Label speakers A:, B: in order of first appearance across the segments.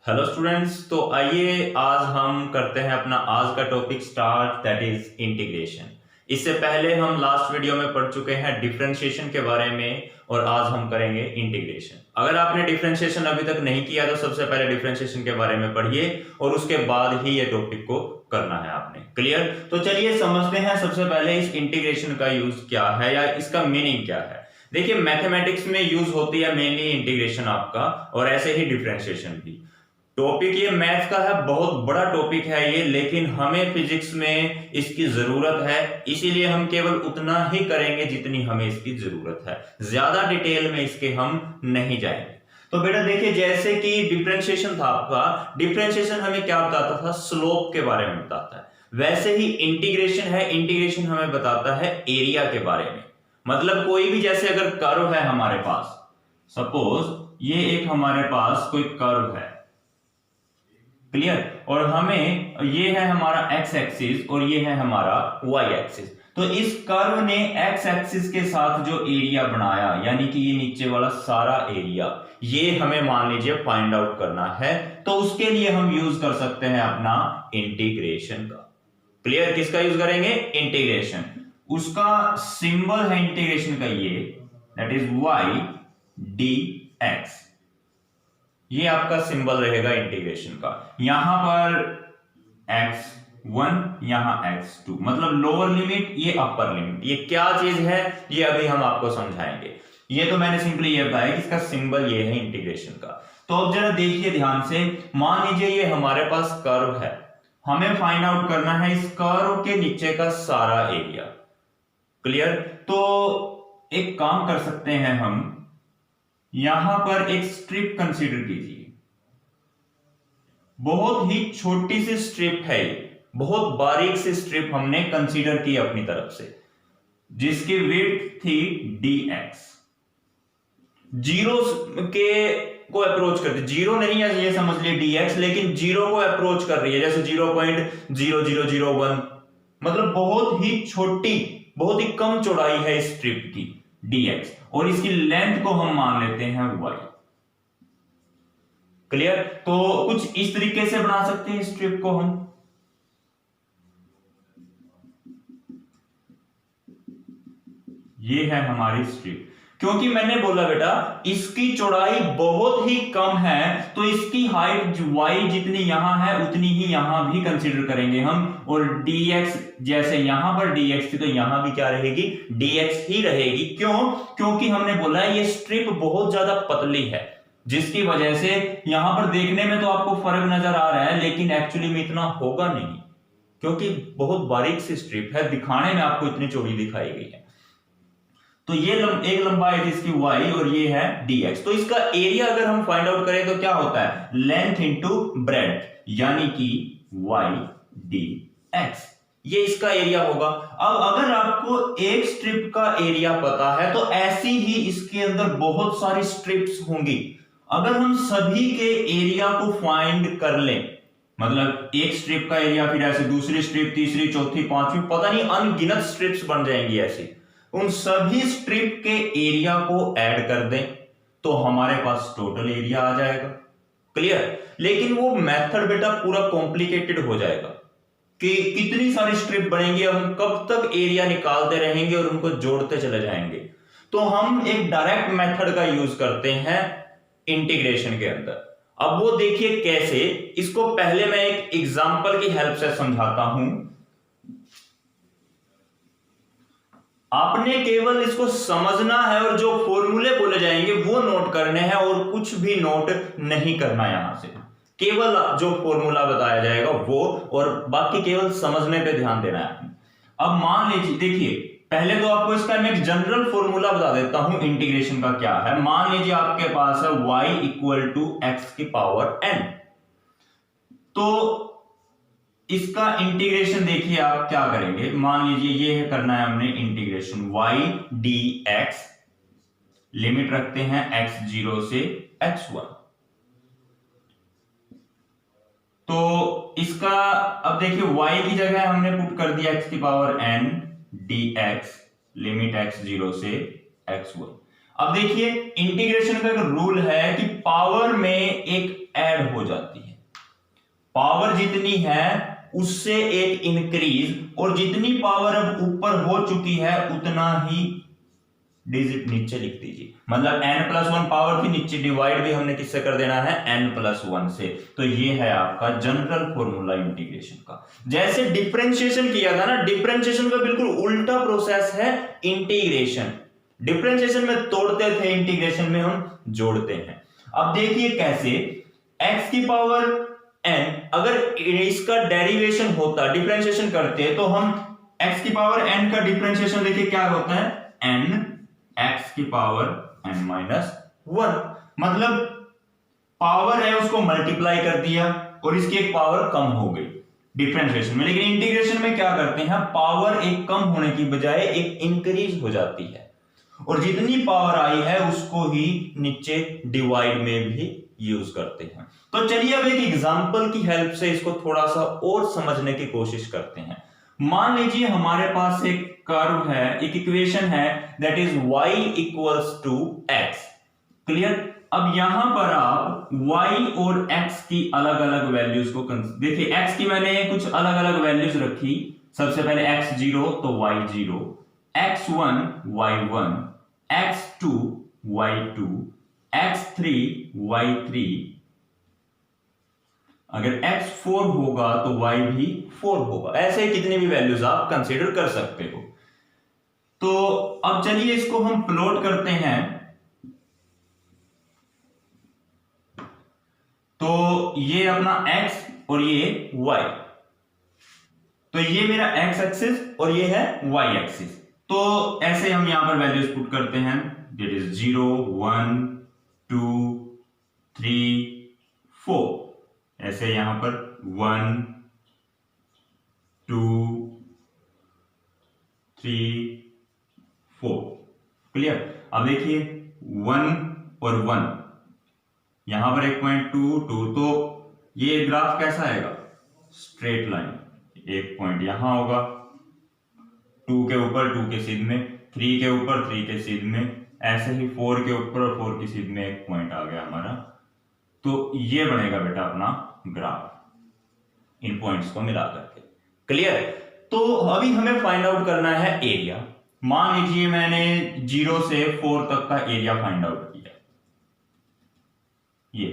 A: Hello students, तो आइए आज हम करते हैं अपना आज का topic start, that is integration. इससे पहले हम लास्ट वीडियो में पढ़ चुके हैं डिफरेंशिएशन के बारे में और आज हम करेंगे इंटीग्रेशन। अगर आपने डिफरेंशिएशन अभी तक नहीं किया तो सबसे पहले डिफरेंशिएशन के बारे में पढ़िए और उसके बाद ही ये टॉपिक को करना है आपने। क्लियर? तो चलिए समझते हैं सबसे पहले इस इंटीग्रेशन का यूज क्या है या इसका मीनिंग क्या है। देखिए, मैथमेटिक्स में यूज होती है मेनली इंटीग्रेशन आपका, और ऐसे ही डिफरेंशिएशन भी। टॉपिक ये मैथ का है, बहुत बड़ा टॉपिक है ये, लेकिन हमें फिजिक्स में इसकी जरूरत है, इसीलिए हम केवल उतना ही करेंगे जितनी हमें इसकी जरूरत है। ज्यादा डिटेल में इसके हम नहीं जाएंगे। तो बेटा देखिए, जैसे कि डिफरेंशिएशन था आपका, डिफरेंशिएशन हमें क्या बताता था? स्लोप के बारे में बताता है। वैसे ही इंटीग्रेशन है, इंटीग्रेशन हमें बताता है एरिया के बारे में। मतलब कोई भी, जैसे अगर कर्व है हमारे पास, सपोज ये एक हमारे पास कोई कर्व है, क्लियर, और हमें ये है हमारा एक्स एक्सिस और ये है हमारा वाई एक्सिस। तो इस कर्व ने एक्स एक्सिस के साथ जो एरिया बनाया, यानी कि ये नीचे वाला सारा एरिया, ये हमें मान लीजिए फाइंड आउट करना है। तो उसके लिए हम यूज कर सकते हैं अपना इंटीग्रेशन का। क्लियर? किसका यूज करेंगे? इंटीग्रेशन। उसका सिंबल है इंटीग्रेशन का ये, that is y d x. ये आपका सिंबल रहेगा इंटीग्रेशन का। यहां पर x1, यहां x2, मतलब लोअर लिमिट, ये अपर लिमिट। ये क्या चीज है ये अभी हम आपको समझाएंगे। ये तो मैंने सिंपली ये बताया कि इसका सिंबल ये है इंटीग्रेशन का। तो अब जरा देखिए ध्यान से, मान लीजिए ये हमारे पास कर्व है, हमें फाइंड आउट करना है इस कर्व के नीचे का सारा एरिया। क्लियर? तो एक काम कर सकते हैं हम, यहां पर एक स्ट्रिप कंसीडर कीजिए। बहुत ही छोटी सी स्ट्रिप है ये, बहुत बारीक सी स्ट्रिप हमने कंसीडर की अपनी तरफ से, जिसकी विड्थ थी dx। जीरो के को अप्रोच करते, जीरो नहीं है ये समझ लिए dx, लेकिन जीरो को अप्रोच कर रही है, जैसे 0.0001, मतलब बहुत ही छोटी, बहुत ही कम चौड़ाई है इस स्ट्रिप की dx, और इसकी लेंथ को हम मान लेते हैं y। क्लियर? तो कुछ इस तरीके से बना सकते हैं स्ट्रिप को हम। ये है हमारी स्ट्रिप। क्योंकि मैंने बोला बेटा इसकी चौड़ाई बहुत ही कम है, तो इसकी हाइट y जितनी यहां है उतनी ही यहां भी कंसीडर करेंगे हम, और dx जैसे यहां पर dx थी तो यहां भी क्या रहेगी? dx ही रहेगी। क्यों? क्योंकि हमने बोला है ये स्ट्रिप बहुत ज्यादा पतली है, जिसकी वजह से यहां पर देखने में तो आपको फर्क नजर आ रहा है, लेकिन एक्चुअली में इतना होगा नहीं, क्योंकि बहुत बारीक सी स्ट्रिप है, दिखाने में आपको इतनी चौड़ी दिखाई गई है। तो ये एक लंबाई है इसकी y और ये है dx। तो इसका एरिया अगर हम फाइंड आउट करें तो क्या होता है? लेंथ इंटू ब्रेड्थ, यानी कि y dx, ये इसका एरिया होगा। अब अगर आपको एक स्ट्रिप का एरिया पता है तो ऐसी ही इसके अंदर बहुत सारी स्ट्रिप्स होंगी। अगर हम सभी के एरिया को फाइंड कर लें, मतलब एक स्ट्रिप का एरिया, फिर ऐसे दूसरी स्ट्रिप, तीसरी, चौथी, पांचवी, पता नहीं अनगिनत स्ट्रिप्स बन जाएंगी ऐसी, उन सभी स्ट्रिप के एरिया को ऐड कर दें तो हमारे पास टोटल एरिया आ जाएगा। क्लियर? लेकिन वो मेथड बेटा पूरा कॉम्प्लिकेटेड हो जाएगा कि कितनी सारी स्ट्रिप बनेंगी, हम कब तक एरिया निकालते रहेंगे और उनको जोड़ते चले जाएंगे। तो हम एक डायरेक्ट मेथड का यूज करते हैं इंटीग्रेशन के अंदर। अब वो देखिए कैसे, इसको पहले मैं एक एग्जांपल की हेल्प से समझाता हूं। आपने केवल इसको समझना है और जो फॉर्मूले बोले जाएंगे वो नोट करने हैं, और कुछ भी नोट नहीं करना यहां से, केवल जो फॉर्मूला बताया जाएगा वो, और बाकी केवल समझने पे ध्यान देना है। अब मान लीजिए, देखिए पहले तो आपको इसका मैं एक जनरल फॉर्मूला बता देता हूं इंटीग्रेशन का क्या है। मान लीजिए आपके पास है y इक्वल टू एक्स की पावर n, तो इसका इंटीग्रेशन देखिए आप क्या करेंगे। मान लीजिए ये है, करना है हमने इंटीग्रेशन y dx, लिमिट रखते हैं x0 से x1। तो इसका अब देखिए y की जगह हमने पुट कर दिया x की power n dx, limit x0 से x1। अब देखिए इंटीग्रेशन का एक रूल है कि पावर में एक ऐड हो जाती है। पावर जितनी है उससे एक इंक्रीज, और जितनी पावर अब ऊपर हो चुकी है उतना ही डिजिट नीचे लिख दीजिए। मतलब n+1 पावर थी, नीचे डिवाइड भी हमने किससे कर देना है, n+1 से। तो ये है आपका जनरल फॉर्मूला इंटीग्रेशन का। जैसे डिफरेंशिएशन किया था ना, डिफरेंशिएशन का बिल्कुल उल्टा प्रोसेस है इंटीग्रेशन। डिफरेंशिएशन में तोड़ते थे, इंटीग्रेशन में हम जोड़ते हैं। अब देखिए कैसे, x की पावर n, अगर इसका डेरिवेशन होता, डिफरेंशिएशन करते तो हम x की पावर n का डिफरेंशिएशन देखिए क्या होता है, n x की पावर n-1। मतलब पावर है उसको मल्टीप्लाई कर दिया और इसकी एक पावर कम हो गई डिफरेंशिएशन में। लेकिन इंटीग्रेशन में क्या करते हैं, पावर एक कम होने की बजाय एक इंक्रीज हो जाती है, और जितनी पावर आई है उसको ही नीचे डिवाइड में भी यूज करते हैं। तो चलिए अब एक एग्जांपल की हेल्प से इसको थोड़ा सा और समझने की कोशिश करते हैं। मान लीजिए हमारे पास एक कर्व है, एक इक्वेशन है, that is y = x। Clear. अब यहां पर आप y और x की अलग अलग वैल्यूज को देखिए, x की मैंने कुछ अलग अलग वैल्यूज रखी। सबसे पहले x0 तो y0, x1 y1, x2 y2, x3 y3, अगर x4 होगा तो y भी 4 होगा। ऐसे कितनी भी वैल्यूज आप कंसीडर कर सकते हो। तो अब चलिए इसको हम प्लॉट करते हैं। तो ये अपना x और ये y, तो ये मेरा x एक्सिस और ये है y एक्सिस। तो ऐसे हम यहां पर वैल्यूज पुट करते हैं, दैट इज 0 1 2 3 4। ऐसे यहां पर 1 2 3 4। क्लियर। अब देखिए 1 और 1, यहां पर एक पॉइंट 2 2, तो ये ग्राफ कैसा आएगा, स्ट्रेट लाइन। एक पॉइंट यहां होगा 2 के ऊपर 2 के सीध में, 3 के ऊपर 3 के सीध में, ऐसे ही 4 के ऊपर और 4 के सीध में एक पॉइंट आ गया हमारा। तो ये बनेगा बेटा अपना ग्राफ इन पॉइंट्स को मिला करके। क्लियर। तो अभी हमें फाइंड आउट करना है एरिया। मान लीजिए मैंने 0 से 4 तक का एरिया फाइंड आउट किया। ये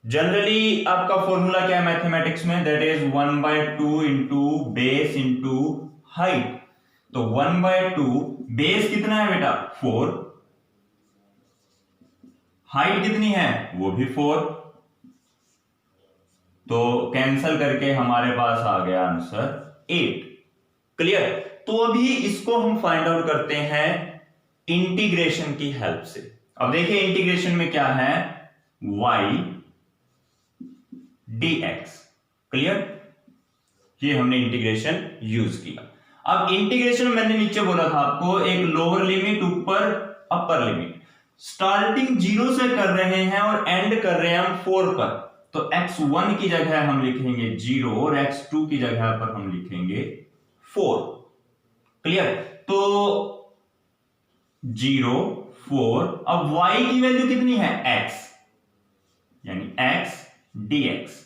A: जनरली आपका फॉर्मूला क्या है मैथमेटिक्स में, that is 1/2 into base into height. तो 1/2 बेस कितना है बेटा 4, हाइट कितनी है वो भी 4, तो कैंसल करके हमारे पास आ गया आंसर 8। क्लियर। तो अभी इसको हम फाइंड आउट करते हैं इंटीग्रेशन की हेल्प से। अब देखिए इंटीग्रेशन में क्या है, y dx। क्लियर। ये हमने इंटीग्रेशन यूज किया। अब इंटीग्रेशन में मैंने नीचे बोला था आपको, एक लोअर लिमिट ऊपर अपर लिमिट। स्टार्टिंग 0 से कर रहे हैं और एंड कर रहे हैं हम 4 पर, तो x1 की जगह हम लिखेंगे 0 और x2 की जगह पर हम लिखेंगे 4। क्लियर। तो 0 4, अब y की वैल्यू कितनी है x, यानी x dx।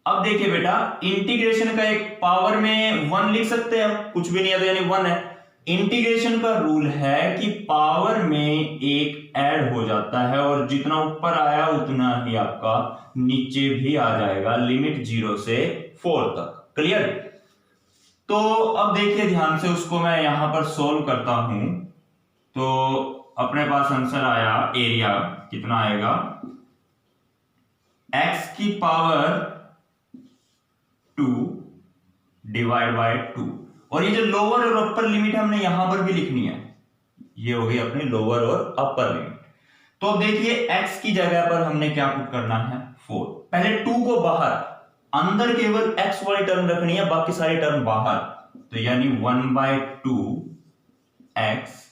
A: अब देखिए बेटा इंटीग्रेशन का एक पावर में 1 लिख सकते हैं, कुछ भी नहीं है तो यानी 1 है। इंटीग्रेशन का रूल है कि पावर में एक ऐड हो जाता है और जितना ऊपर आया उतना ही आपका नीचे भी आ जाएगा, लिमिट 0 से 4 तक। क्लियर। तो अब देखिए ध्यान से, उसको मैं यहां पर सोल्व करता हूं। तो अपने पास आंसर आया, एरिया कितना आएगा, x की पावर 2 डिवाइड बाय 2। और ये जो लोअर और अपर लिमिट हमने यहां पर भी लिखनी है, ये हो गई अपनी लोअर और अपर लिमिट। तो देखिए x की जगह पर हमने क्या पुट करना है 4। पहले 2 को बाहर, अंदर केवल x वाली टर्म रखनी है, बाकी सारी टर्म बाहर। तो यानी 1/2 x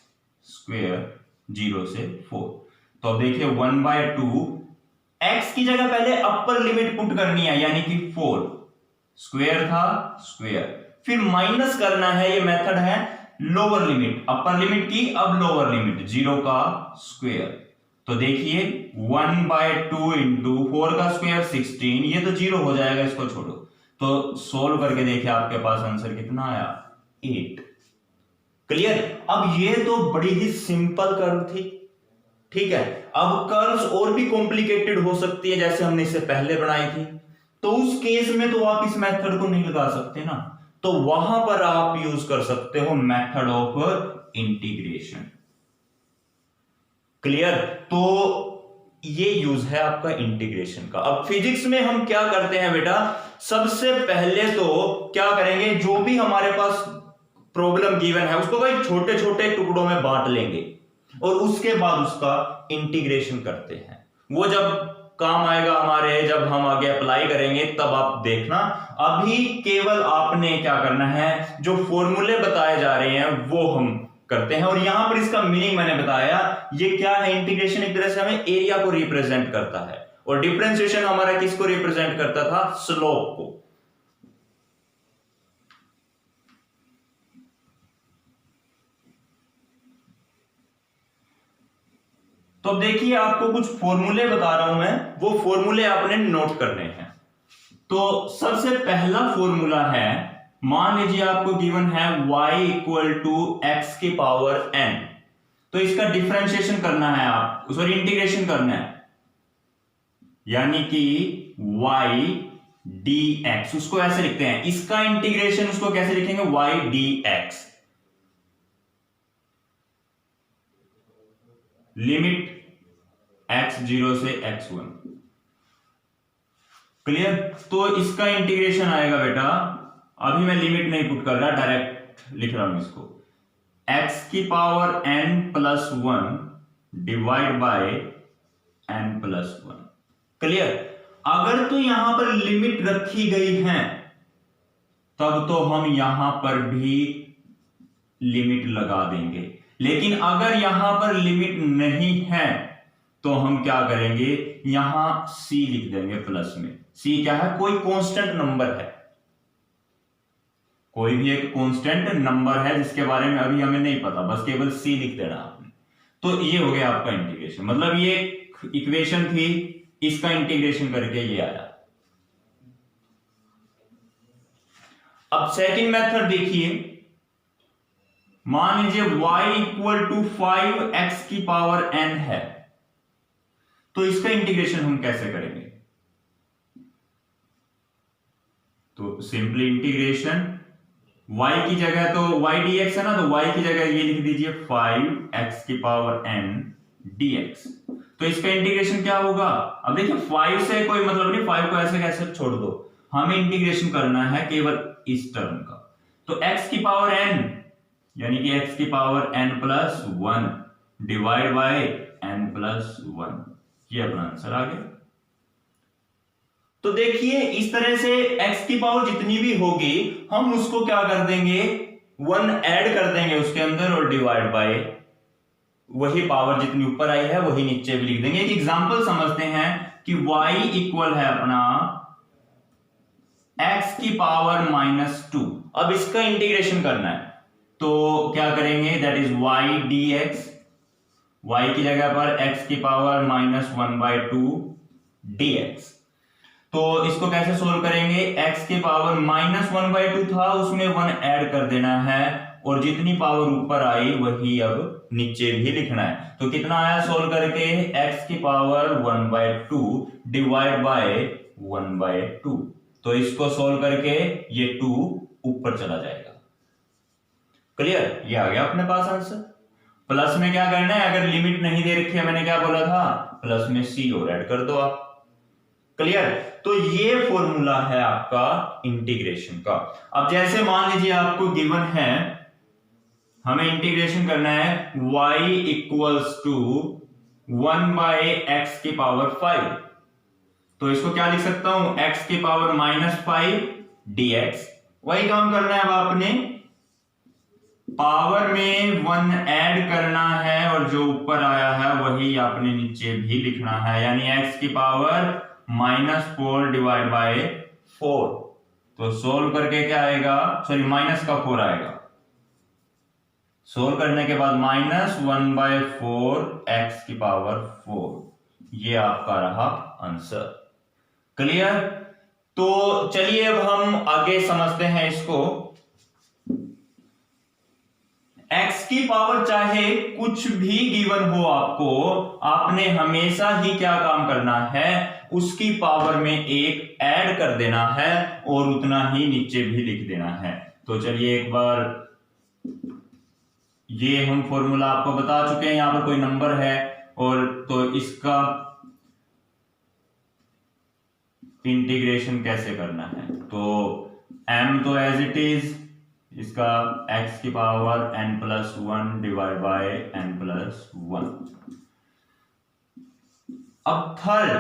A: स्क्वायर 0 से 4। तो अब देखिए 1/2 x की जगह पहले अपर लिमिट पुट करनी है, यानी कि 4, स्क्वायर था स्क्वायर, फिर माइनस करना है। ये मेथड है लोअर लिमिट, अपर लिमिट की अब लोअर लिमिट 0 का स्क्वायर, तो देखिए 1/2 इंटू 4 का स्क्वायर 16, ये तो 0 हो जाएगा, इसको छोड़ो। तो सोल्व करके देखिए आपके पास आंसर कितना आया, 8। क्लियर। अब ये तो बड़ी ही सिंपल कर्व थी, ठीक है। अब कर्व्स और भी कॉम्प्लिकेटेड हो सकती है, जैसे हमने इससे पहले बनाई थी, तो उस केस में तो आप इस मेथड को नहीं लगा सकते ना, तो वहां पर आप यूज कर सकते हो मेथड ऑफ इंटीग्रेशन। क्लियर। तो ये यूज है आपका इंटीग्रेशन का। अब फिजिक्स में हम क्या करते हैं बेटा, सबसे पहले तो क्या करेंगे, जो भी हमारे पास प्रॉब्लम गिवन है उसको भाई छोटे छोटे टुकड़ों में बांट लेंगे और उसके बाद उसका इंटीग्रेशन करते हैं। वो जब काम आएगा हमारे, जब हम आगे अप्लाई करेंगे तब आप देखना। अभी केवल आपने क्या करना है, जो फॉर्मूले बताए जा रहे हैं वो हम करते हैं। और यहां पर इसका मीनिंग मैंने बताया, ये क्या है, इंटीग्रेशन एक तरह से हमें एरिया को रिप्रेजेंट करता है और डिफरेंशिएशन हमारा किसको रिप्रेजेंट करता था, स्लोप को। तो अब देखिए आपको कुछ फॉर्मूले बता रहा हूं मैं, वो फॉर्मूले आपने नोट करने हैं। तो सबसे पहला फॉर्मूला है, मान लीजिए आपको गिवन है y इक्वल टू एक्स की पावर n, तो इसका डिफरेंशिएशन करना है, आप सॉरी इंटीग्रेशन करना है, यानी कि y dx, उसको ऐसे लिखते हैं। इसका इंटीग्रेशन उसको कैसे लिखेंगे, y dx, लिमिट x0 से x1। क्लियर। तो इसका इंटीग्रेशन आएगा बेटा, अभी मैं लिमिट नहीं पुट कर रहा, डायरेक्ट लिख रहा हूं इसको, x की power n plus 1 divide by n plus 1। Clear. अगर तो यहां पर लिमिट रखी गई है तब तो हम यहां पर भी लिमिट लगा देंगे, लेकिन अगर यहां पर लिमिट नहीं है तो हम क्या करेंगे, यहां c लिख देंगे प्लस में। c क्या है, कोई कांस्टेंट नंबर है, कोई भी एक कांस्टेंट नंबर है जिसके बारे में अभी हमें नहीं पता, बस केवल c लिख देना आपने। तो ये हो गया आपका इंटीग्रेशन, मतलब ये इक्वेशन थी, इसका इंटीग्रेशन करके ये आया। अब सेकंड मेथड देखिए, मान लीजिए y इक्वल टू 5x की पावर n है, तो इसका इंटीग्रेशन हम कैसे करेंगे, तो सिंपली इंटीग्रेशन y की जगह तो y dx है ना, तो y की जगह ये लिख दीजिए 5x की पावर n dx। तो इसका इंटीग्रेशन क्या होगा, अब देखिए 5 से कोई मतलब नहीं, 5 को ऐसे कैसे छोड़ दो, हमें इंटीग्रेशन करना है केवल इस टर्म का। तो x की पावर n यानी कि x की power n plus 1 divide by n plus 1, ये अपना आंसर आ गया। तो देखिए इस तरह से x की पावर जितनी भी होगी हम उसको क्या कर देंगे, 1 ऐड कर देंगे उसके अंदर और डिवाइड बाय वही पावर जितनी ऊपर आई है वही नीचे भी लिख देंगे। एक एग्जांपल समझते हैं कि y इक्वल है अपना x की पावर -2। अब इसका इंटीग्रेशन करना है तो क्या करेंगे, that is y dx, y की जगह पर x की पावर -1/2 dx। तो इसको कैसे सोल्व करेंगे, x की पावर -1/2 था, उसमें 1 ऐड कर देना है और जितनी पावर ऊपर आई वही अब नीचे भी लिखना है। तो कितना आया सोल्व करके, x की पावर 1/2 डिवाइड बाय 1/2। तो इसको सोल्व करके ये 2 ऊपर चला जाएगा। क्लियर, ये आ गया अपने पास आंसर। प्लस में क्या करना है, अगर लिमिट नहीं दे रखी है, मैंने क्या बोला था, प्लस में c और ऐड कर दो आप। क्लियर। तो ये फॉर्मूला है आपका इंटीग्रेशन का। अब जैसे मान लीजिए आपको गिवन है, हमें इंटीग्रेशन करना है y इक्वल्स टू 1/x की पावर 5, तो इसको क्या लिख सकता हूं, x की पावर -5 dx। वही काम करना है, अब आपने पावर में 1 ऐड करना है और जो ऊपर आया है वही आपने नीचे भी लिखना है, यानी x की पावर -4 डिवाइड बाय 4। तो सोल्व करके क्या आएगा, सॉरी माइनस का 4 आएगा। सोल्व करने के बाद -1/4 x⁴, ये आपका रहा आंसर। क्लियर? तो चलिए अब हम आगे समझते हैं इसको। x की पावर चाहे कुछ भी गिवन हो आपको, आपने हमेशा ही क्या काम करना है, उसकी पावर में एक ऐड कर देना है और उतना ही नीचे भी लिख देना है। तो चलिए एक बार ये हम फॉर्मूला आपको बता चुके हैं, यहां पर कोई नंबर है और तो इसका इंटीग्रेशन कैसे करना है। तो m तो एज इट इज, इसका x की power n+1 divide by n+1। अब थर्ड,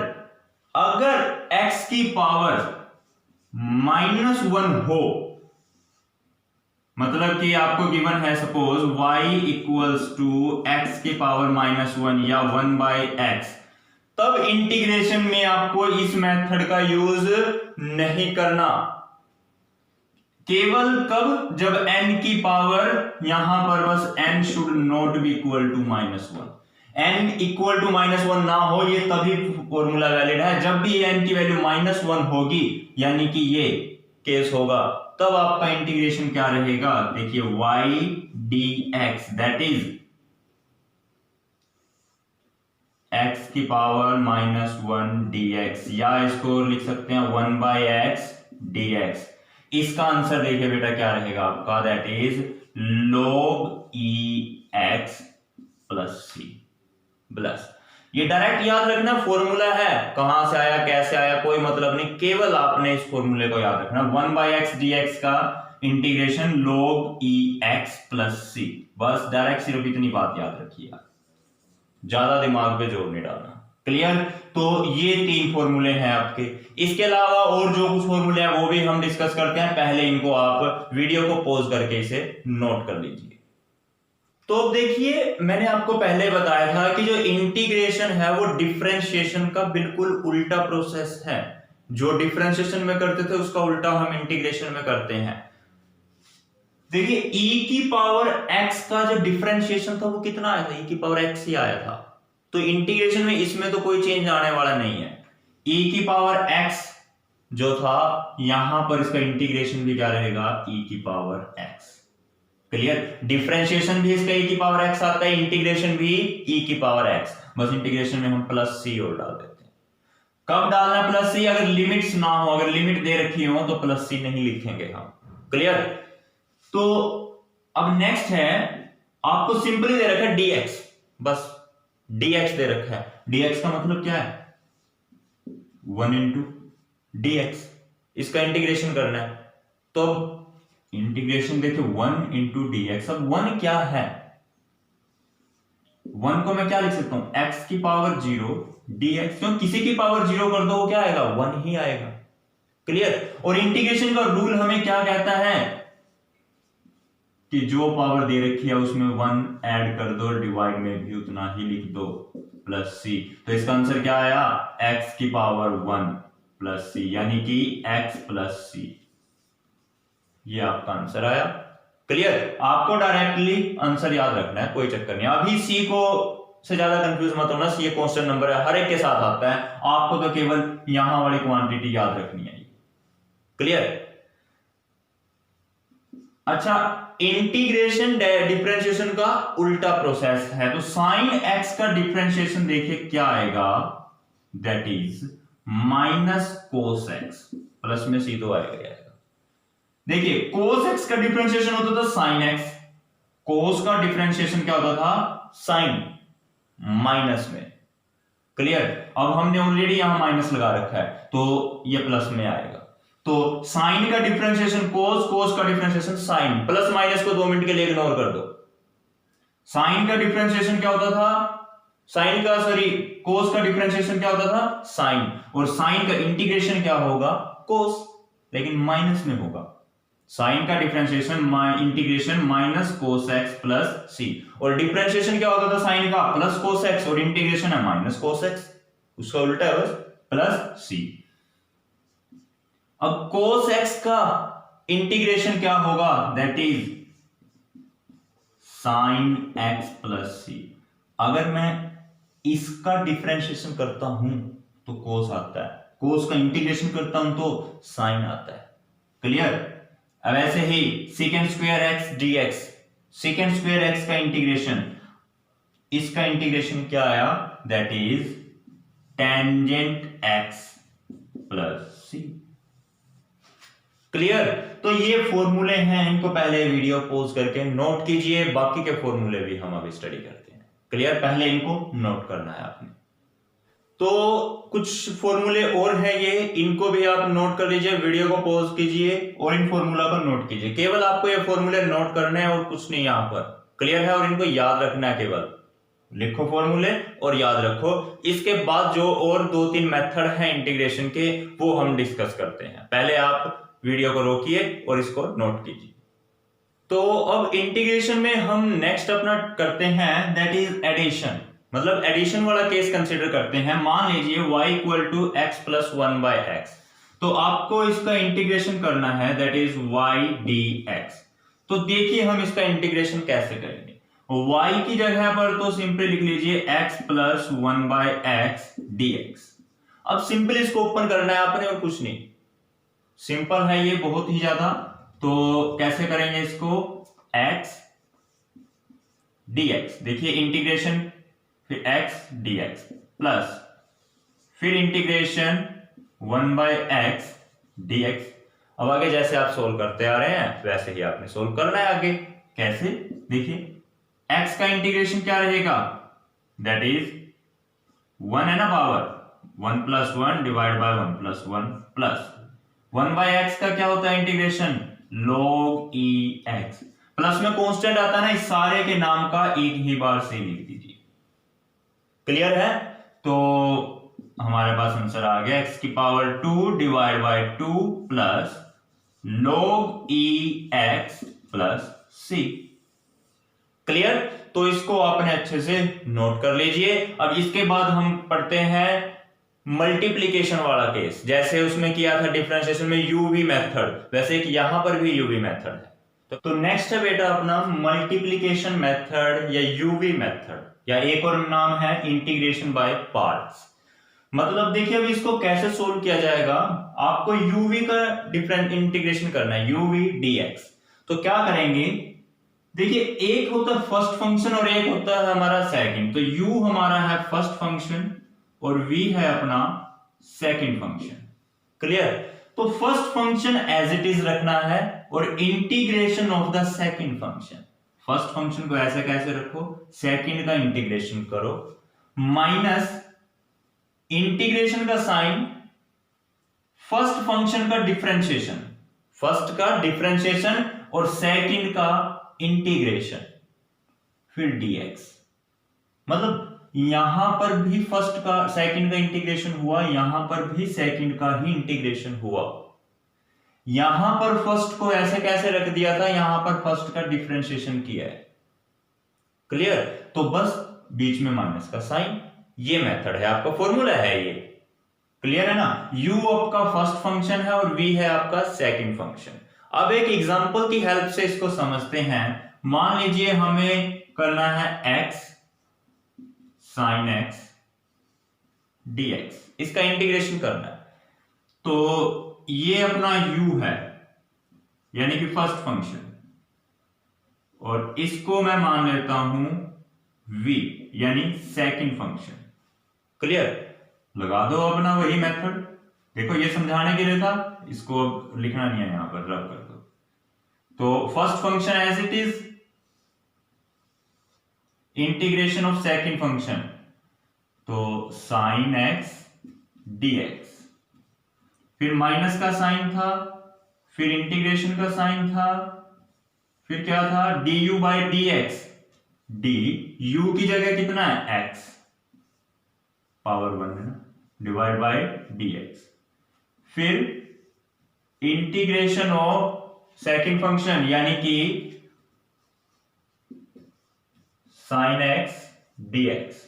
A: अगर x की पावर -1 हो, मतलब कि आपको गिवन है सपोज y = x की पावर -1 या 1/x, तब इंटीग्रेशन में आपको इस मेथड का यूज नहीं करना। केवल कब? जब n की पावर यहां पर बस n should not be equal to -1, n equal to -1 ना हो, ये तभी फॉर्मूला वैलिड है। जब भी n की वैल्यू -1 होगी, यानी कि ये केस होगा, तब आपका इंटीग्रेशन क्या रहेगा, देखिए y dx, that is x की पावर -1 dx, या इसको लिख सकते हैं 1/x dx। इसका आंसर देखिए बेटा क्या रहेगा आपका, that is log ex + c plus, ये डायरेक्ट याद रखना फॉर्मूला है, कहां से आया कैसे आया कोई मतलब नहीं, केवल आपने इस फॉर्मूले को याद रखना। 1/x dx का इंटीग्रेशन log ex + c, बस डायरेक्ट सिर्फ इतनी बात याद रखिए, ज्यादा दिमाग पे जोर नहीं डालना। क्लियर? तो ये 3 फॉर्मूले हैं आपके। इसके अलावा और जो कुछ फॉर्मूले हैं वो भी हम डिस्कस करते हैं, पहले इनको आप वीडियो को पॉज करके इसे नोट कर लीजिए। तो देखिए, मैंने आपको पहले बताया था कि जो इंटीग्रेशन है वो डिफरेंशिएशन का बिल्कुल उल्टा प्रोसेस है। जो डिफरेंशिएशन में करते थे उसका उल्टा हम इंटीग्रेशन में करते हैं। देखिए e की पावर x का जो डिफरेंशिएशन था वो कितना आया था, e की पावर x ही आया था। तो इंटीग्रेशन में इसमें तो कोई चेंज आने वाला नहीं है। e की पावर x जो था, यहां पर इसका इंटीग्रेशन भी क्या रहेगा, e की पावर x। क्लियर? डिफरेंशिएशन भी इसका e की पावर x आता है, इंटीग्रेशन भी e की पावर x, बस इंटीग्रेशन में हम +c और डाल देते हैं। कब डालना +c? अगर लिमिट्स ना हो, अगर लिमिट दे रखी हो तो +c नहीं लिखेंगे हम। क्लियर? तो अब नेक्स्ट है, आपको सिंपली दे रखा है dx, बस dx दे रखा है। dx का मतलब क्या है, 1 × dx, इसका इंटीग्रेशन करना है। तो इंटीग्रेशन देखिए 1 × dx। अब 1 क्या है, 1 को मैं क्या लिख सकता हूं, x की पावर 0 dx, क्यों किसी की पावर 0 कर दो वो क्या आएगा, 1 ही आएगा। क्लियर? और इंटीग्रेशन का रूल हमें क्या कहता है कि जो पावर दे रखी है उसमें 1 ऐड कर दो, डिवाइड में भी उतना ही लिख दो, +c। तो इसका आंसर क्या आया, x की पावर 1 +c, यानी कि x + c, ये आपका आंसर आया। क्लियर? आपको डायरेक्टली आंसर याद रखना है, कोई चक्कर नहीं। अभी c को से ज्यादा कंफ्यूज मत होना, c कांस्टेंट नंबर है, हर एक के साथ आता है, आपको तो केवल यहां वाली क्वांटिटी याद रखनी है। क्लियर? अच्छा, इंटीग्रेशन डिफरेंशिएशन का उल्टा प्रोसेस है। तो sin x का डिफरेंशिएशन देखिए क्या आएगा, that is -cos x, plus में c तो आएगा। देखिए cos x का डिफरेंशिएशन होता था sin x, cos का डिफरेंशिएशन क्या होता था, sin, माइनस में। क्लियर? अब हमने ऑलरेडी यहां माइनस लगा रखा है तो ये प्लस में आएगा। तो साइन का डिफरेंशिएशन cos, cos का डिफरेंशिएशन sin, प्लस माइनस को 2 मिनट के लिए इग्नोर कर दो। साइन का डिफरेंशिएशन क्या होता था, cos का डिफरेंशिएशन क्या होता था, sin, और sin का इंटीग्रेशन क्या होगा, cos, लेकिन माइनस में होगा। साइन का differentiation integration -cos x + c, और डिफरेंशिएशन क्या होता था साइन का, +cos x, और इंटीग्रेशन है -cos x, उसका उल्टा है बस +c। अब cos x का इंटीग्रेशन क्या होगा, that is sine X plus C. अगर मैं इसका डिफरेंशिएशन करता हूं तो कोस आता है, कोस का इंटीग्रेशन करता हूं तो साइन आता है। क्लियर। अब ऐसे ही second square X DX, second square X का इंटीग्रेशन, इसका इंटीग्रेशन क्या आया, that is tangent X plus C. Clear. तो ये फॉर्मूले हैं, इनको पहले वीडियो पॉज करके नोट कीजिए, बाकी के फॉर्मूले भी हम अभी स्टडी करते हैं। क्लियर, पहले इनको नोट करना है आपने। तो कुछ फॉर्मूले और है ये, इनको भी आप नोट कर लीजिए, वीडियो को पॉज कीजिए और इन फॉर्मूला को नोट कीजिए। केवल आपको ये फॉर्मूले नोट करने हैं और कुछ नहीं यहां पर। क्लियर है, और इनको याद रखना है, केवल लिखो फॉर्मूले और याद रखो। इसके बाद जो और 2-3 मेथड हैं इंटीग्रेशन के, वो हम डिस्कस करते हैं। पहले आप वीडियो को रोकिए और इसको नोट कीजिए। तो अब इंटीग्रेशन में हम नेक्स्ट अपना करते हैं, दैट इज एडिशन। मतलब एडिशन वाला केस कंसीडर करते हैं। मान लीजिए y equal to x plus 1/x, तो आपको इसका इंटीग्रेशन करना है, दैट इज y dx। तो देखिए हम इसका इंटीग्रेशन कैसे करेंगे। y की जगह पर तो सिंपली लिख लीजिए x प्लस 1/x dx। अब सिंपल इसको ओपन करना है आपने और कुछ नहीं, सिंपल है ये बहुत ही ज्यादा। तो कैसे करेंगे इसको, x dx, देखिए इंटीग्रेशन, फिर x dx प्लस फिर इंटीग्रेशन 1/x dx। अब आगे जैसे आप सोल्व करते आ रहे हैं वैसे ही आपने सोल्व करना है आगे। कैसे, देखिए x का इंटीग्रेशन क्या रहेगा, दैट इज 1 है ना power, 1 + 1 divide by 1 + 1 plus 1/x का क्या होता है integration, log e x। Plus में कांस्टेंट आता है ना, इस सारे के नाम का एक ही बार से लिख दीजिए। क्लियर है। तो हमारे पास आंसर आ गया x की power 2 divide by 2 plus log e x plus c। Clear. तो इसको आपने अच्छे से नोट कर लीजिए। अब इसके बाद हम पढ़ते हैं मल्टीप्लिकेशन वाला केस, जैसे उसमें किया था डिफरेंशिएशन में यूवी मेथड, वैसे कि यहां पर भी यूवी मेथड है। तो नेक्स्ट है बेटा अपना मल्टीप्लिकेशन मेथड या यूवी मेथड, या एक और नाम है इंटीग्रेशन बाय पार्ट्स। मतलब देखिए अब इसको कैसे सोल्व किया जाएगा, आपको यूवी का डिफरेंट इंटीग्रेशन करना है, यूवी डीएक्स। तो क्या करेंगे, देखिए एक होता है फर्स्ट फंक्शन और एक होता है हमारा सेकंड। तो यू हमारा है फर्स्ट फंक्शन और v है अपना सेकंड फंक्शन। क्लियर। तो first function as it is रखना है और integration of the second function, first function को ऐसे कैसे रखो, सेकंड का इंटीग्रेशन करो, माइनस इंटीग्रेशन का साइन फर्स्ट फंक्शन का डिफरेंशिएशन, फर्स्ट का डिफरेंशिएशन और सेकंड का इंटीग्रेशन, फिर dx। मतलब यहां पर भी फर्स्ट का सेकंड का इंटीग्रेशन हुआ, यहां पर भी सेकंड का ही इंटीग्रेशन हुआ। यहां पर फर्स्ट को ऐसे कैसे रख दिया था, यहां पर फर्स्ट का डिफरेंशिएशन किया है। क्लियर। तो बस बीच में माइनस का साइन, ये मेथड है, आपका फॉर्मूला है ये। क्लियर है ना। u आपका फर्स्ट फंक्शन है और v है आपका सेकंड फंक्शन। अब एक एग्जांपल की हेल्प से इसको समझते हैं। मान लीजिए हमें करना है x sin x dx, इसका इंटीग्रेशन करना है। तो ये अपना u है, यानी कि फर्स्ट फंक्शन, और इसको मैं मान लेता हूं v, यानी सेकंड फंक्शन। क्लियर। लगा दो अपना वही मेथड, देखो ये समझाने के लिए था, इसको लिखना नहीं है, यहां पर रब कर दो। तो first function as it is, integration of second function, तो sin x dx, फिर माइनस का साइन था, फिर इंटीग्रेशन का साइन था, फिर क्या था du by dx, d u की जगह कितना है x पावर 1 है ना, डिवाइड बाय dx, फिर इंटीग्रेशन ऑफ सेकंड फंक्शन यानी कि sin x dx।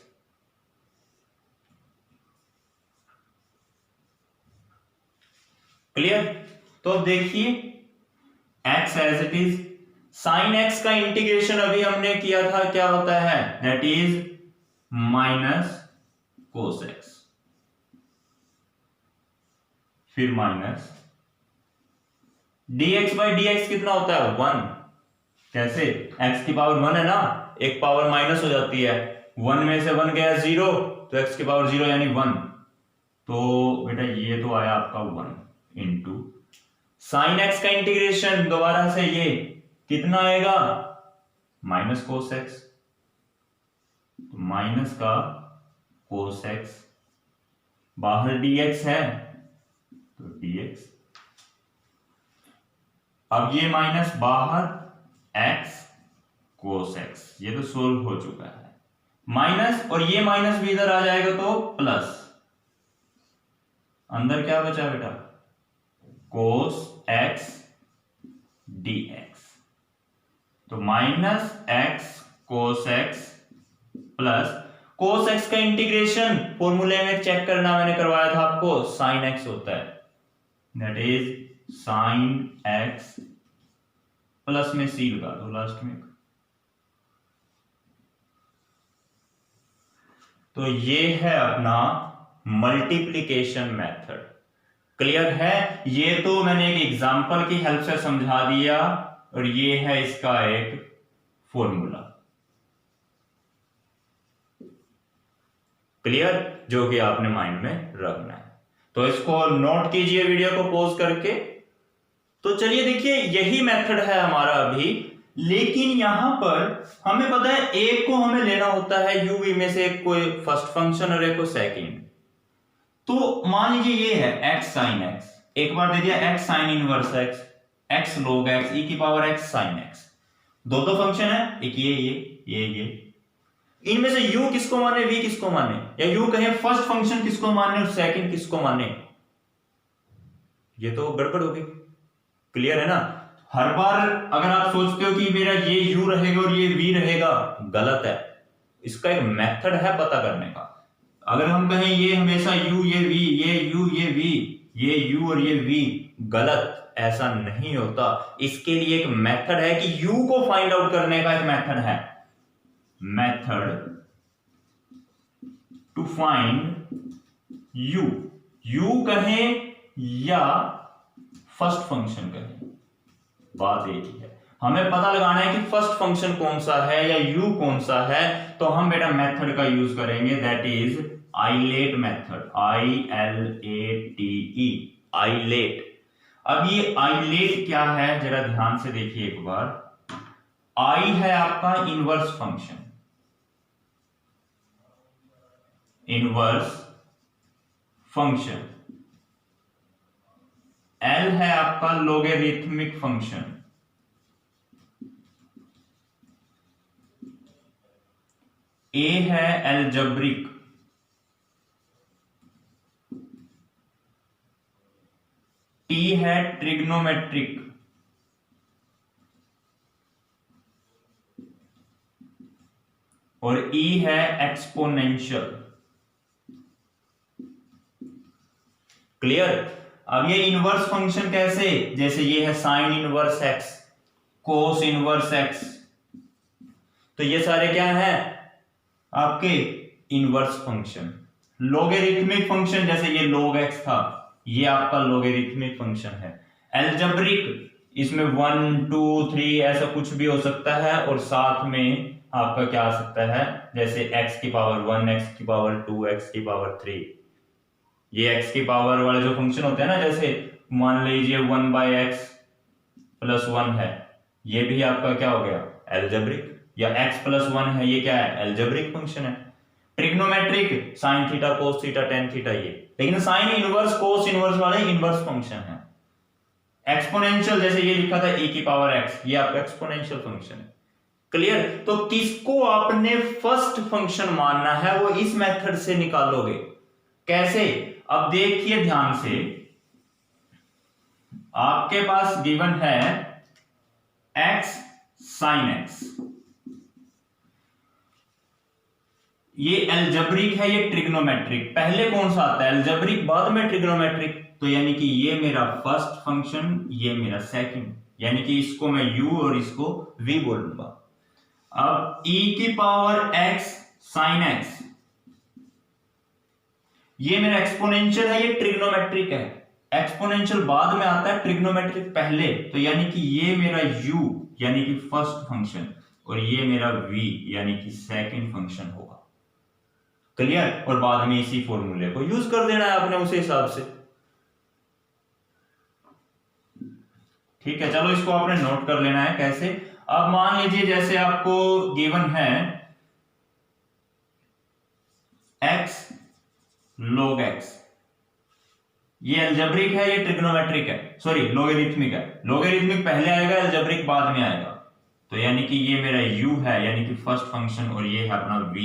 A: क्लियर। तो अब देखिए x as it is, sine x का इंटीग्रेशन अभी हमने किया था, क्या होता है, that is minus cos x, फिर माइनस dx बाई dx कितना होता है 1। कैसे, x की पावर 1 है ना, एक पावर माइनस हो जाती है, 1 में से 1 गया 0, तो x की पावर 0 यानी 1, तो बेटा ये तो आया आपका 1 इंटू साइन एक्स का इंटीग्रेशन दोबारा से ये कितना आएगा, माइनस कोस एक्स, तो माइनस का कोस एक्स, बाहर dx है तो dx, अब ये माइनस बाहर x कोस x, ये तो सोल्व हो चुका है, माइनस और ये माइनस भी इधर आ जाएगा तो प्लस, अंदर क्या बचा बेटा, कोस x dx, तो माइनस x कोस x प्लस कोस x का इंटीग्रेशन फॉर्मूले में चेक करना, मैंने करवाया था आपको, साइन x होता है, that is sign x plus में सी लगा दो लास्ट में, तो ये है अपना मल्टीप्लिकेशन मेथड। क्लियर है, ये तो मैंने एक एग्जांपल की हेल्प से समझा दिया, और ये है इसका एक फॉर्मूला। क्लियर, जो कि आपने माइंड में रखना है, तो इसको नोट कीजिए वीडियो को पॉज करके। तो चलिए देखिए, यही मेथड है हमारा अभी, लेकिन यहां पर हमें पता है एक को हमें लेना होता है यूवी में से, एक को फर्स्ट फंक्शन और एक को सेकंड। तो मान लीजिए ये है x sin x, एक बार दे दिया x sin inverse x, x log x e की पावर x sin x, दो फंक्शन है, एक ये इनमें से u किसको माने, v किसको माने, या u कहें फर्स्ट फंक्शन किसको माने और सेकंड किसको माने, ये तो गड़बड़ होगी। क्लियर है ना, हर बार अगर आप सोचते हो कि मेरा ये u रहेगा और ये v रहेगा, गलत है, इसका एक मेथड है पता करने का। अगर हम कहें ये हमेशा u ये v, ये u ये v, ये u और ये v, गलत, ऐसा नहीं होता। इसके लिए एक मेथड है कि u को फाइंड आउट करने का एक मेथड है, मेथड टू फाइंड u कहें या फर्स्ट फंक्शन कहें, बात एक ही है, हमें पता लगाना है कि फर्स्ट फंक्शन कौन सा है या u कौन सा है, तो हम बेटा मेथड का यूज करेंगे, that is ILATE method, ILATE, ILATE. अब ये आइलेट क्या है जरा ध्यान से देखिए एक बार, I है आपका inverse function, inverse function, L है आपका लोगेरिथमिक फंक्शन, A है एल्जेब्रिक, T है ट्रिग्नोमेट्रिक, और E है एक्सपोनेंशियल। क्लियर, अब ये इनवर्स फंक्शन कैसे, जैसे ये है sine inverse x, cos inverse x, तो ये सारे क्या है आपके इनवर्स फंक्शन। लोगेरिथमिक फंक्शन, जैसे ये log x था, ये आपका लोगेरिथमिक फंक्शन है। एल्जेब्रिक, इसमें 1 2 3 ऐसा कुछ भी हो सकता है, और साथ में आपका क्या आ सकता है, जैसे x की पावर 1, x की पावर 2, x की पावर 3, ये x की पावर वाले जो फंक्शन होते हैं ना, जैसे मान लीजिए 1/x प्लस 1 है, ये भी आपका क्या हो गया एल्जेब्रिक, या x प्लस 1 है, ये क्या है एल्जेब्रिक फंक्शन है। Trigonometric, sine theta cos theta tan theta, ये, लेकिन साइन इनवर्स कोस इनवर्स वाले इनवर्स फंक्शन है। एक्सपोनेंशियल, जैसे ये लिखा था e की पावर x, ये आपका एक्सपोनेंशियल फंक्शन है। क्लियर, तो किसको आपने फर्स्ट फंक्शन मानना है वो इस मेथड से निकालोगे। कैसे, अब देखिए ध्यान से, आपके पास गिवन है x sin x, ये एल्जेब्रिक है, ये ट्रिग्नोमेट्रिक, पहले कौन सा आता है एल्जेब्रिक, बाद में ट्रिग्नोमेट्रिक, तो यानी कि ये मेरा फर्स्ट फंक्शन, ये मेरा सेकंड, यानी कि इसको मैं u और इसको v बोलूंगा। अब e की पावर x sin x, ये मेरा एक्सपोनेंशियल है, ये ट्रिग्नोमेट्रिक है। एक्सपोनेंशियल बाद में आता है, ट्रिग्नोमेट्रिक पहले, तो यानी कि ये मेरा u यानी कि फर्स्ट फंक्शन और ये मेरा v यानी कि सेकंड फंक्शन होगा। क्लियर? और बाद में इसी फॉर्मूले को यूज कर देना है आपने उसी हिसाब से। ठीक है, चलो इसको आपने नोट कर लेना है कैसे। अब मान लीजिए जैसे आपको गिवन है x log x, ये अलजेब्रिक है, ये ट्रिग्नोमेट्रिक है, सॉरी लॉगरिथमिक है। लॉगरिथमिक पहले आएगा, अलजेब्रिक बाद में आएगा। तो यानी कि ये मेरा u है यानी कि फर्स्ट फंक्शन और ये है अपना v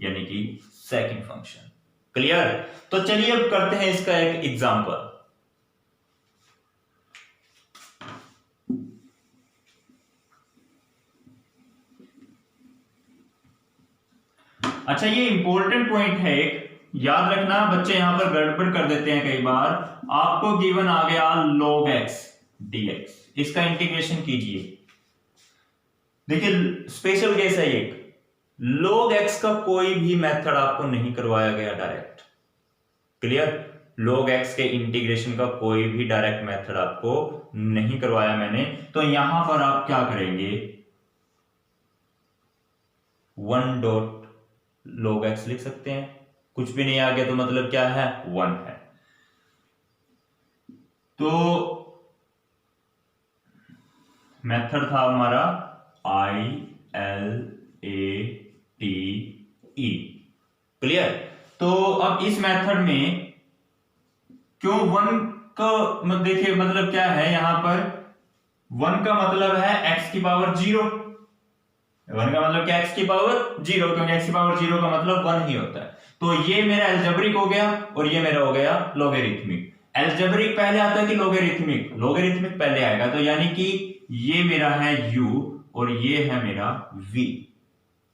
A: यानी कि सेकंड फंक्शन। क्लियर? तो चलिए अब करते हैं इसका एक एग्जांपल। अच्छा, ये इंपॉर्टेंट पॉइंट है, एक याद रखना, बच्चे यहां पर गड़बड़ कर देते हैं कई बार। आपको गिवन आ गया log x dx, इसका इंटीग्रेशन कीजिए। देखिए स्पेशल केस है एक, log x का कोई भी मेथड आपको नहीं करवाया गया डायरेक्ट। क्लियर? log x के इंटीग्रेशन का कोई भी डायरेक्ट मेथड आपको नहीं करवाया मैंने। तो यहां पर आप क्या करेंगे, 1 डॉट log x लिख सकते हैं। कुछ भी नहीं आ गया तो मतलब क्या है, 1 है। तो मेथड था हमारा ILATE। क्लियर? तो अब इस मेथड में क्यों 1 का देखिए मतलब क्या है, यहां पर 1 का मतलब है x की पावर 0। 1 का मतलब क्या, x की पावर 0, क्योंकि x की पावर 0 का मतलब 1 ही होता है। तो ये मेरा अलजेब्रिक हो गया और ये मेरा हो गया लॉगरिथमिक। अलजेब्रिक पहले आता है कि लॉगरिथमिक? लॉगरिथमिक पहले आएगा। तो यानी कि ये मेरा है u और ये है मेरा v।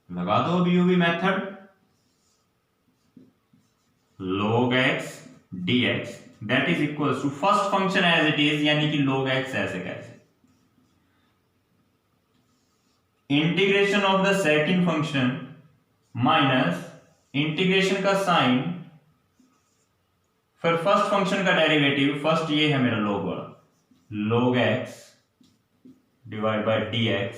A: लगा दो अब u v method, log x dx that is equal to first function as it is यानी कि log x ऐसे कैसे, integration of the second function minus integration का साइन, फिर फर्स्ट फंक्शन का डेरिवेटिव। फर्स्ट ये है मेरा log वाला, log x divide by dx,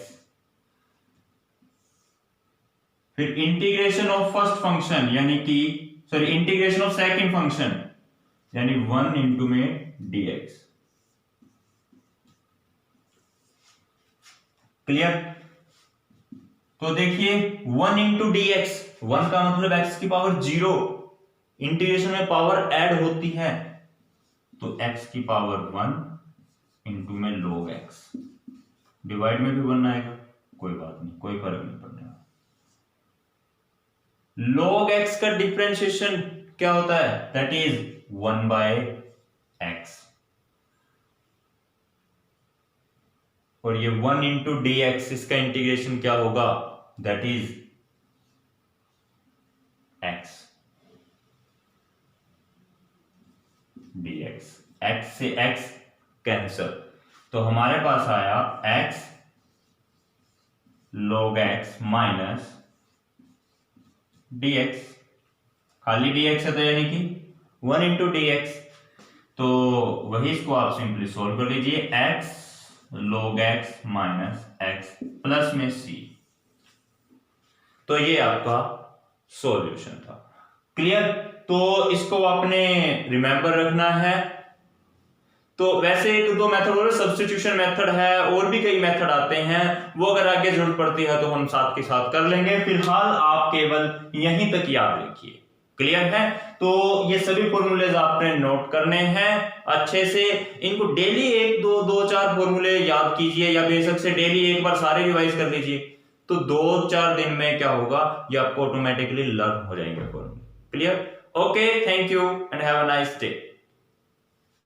A: फिर इंटीग्रेशन ऑफ फर्स्ट फंक्शन यानी कि sorry integration of second function यानी 1 इंटू में dx। क्लियर? तो देखिए 1 इंटू dx, 1 का मतलब x की पावर 0, इंटीग्रेशन में पावर ऐड होती है तो x की पावर 1 इंटू में log x, डिवाइड में भी 1 आएगा, कोई बात नहीं, कोई फर्क नहीं पड़ने वाला। log x का डिफरेंशिएशन क्या होता है, दैट इज 1 बाय x, और ये 1 इंटू dx, इसका इंटीग्रेशन क्या होगा, that is x dx। x से x कैंसल, तो हमारे पास आया x log x minus dx, खाली dx है तो यानी कि 1 इंटू dx। तो वही इसको आप सिंपली सोल्व कर लीजिए, x log x minus x plus में c। तो ये आपका सॉल्यूशन था। क्लियर? तो इसको आपने रिमेंबर रखना है। तो वैसे एक दो मेथड और, सब्स्टिट्यूशन मेथड है, और भी कई मेथड आते हैं, वो अगर आगे जरूरत पड़ती है तो हम साथ के साथ कर लेंगे। फिलहाल आप केवल यहीं तक याद रखिए। क्लियर है? तो ये सभी फॉर्मूलेज आपने नोट करने हैं अच्छे से। इनको डेली 1 2 4 फॉर्मूले याद कीजिए, या बेशक से डेली एक बार सारे रिवाइज कर लीजिए। तो 2-4 दिन में क्या होगा, ये आपको ऑटोमेटिकली लर्न हो जाएंगे फॉर्मूले। Clear? Okay, thank you and have a nice day.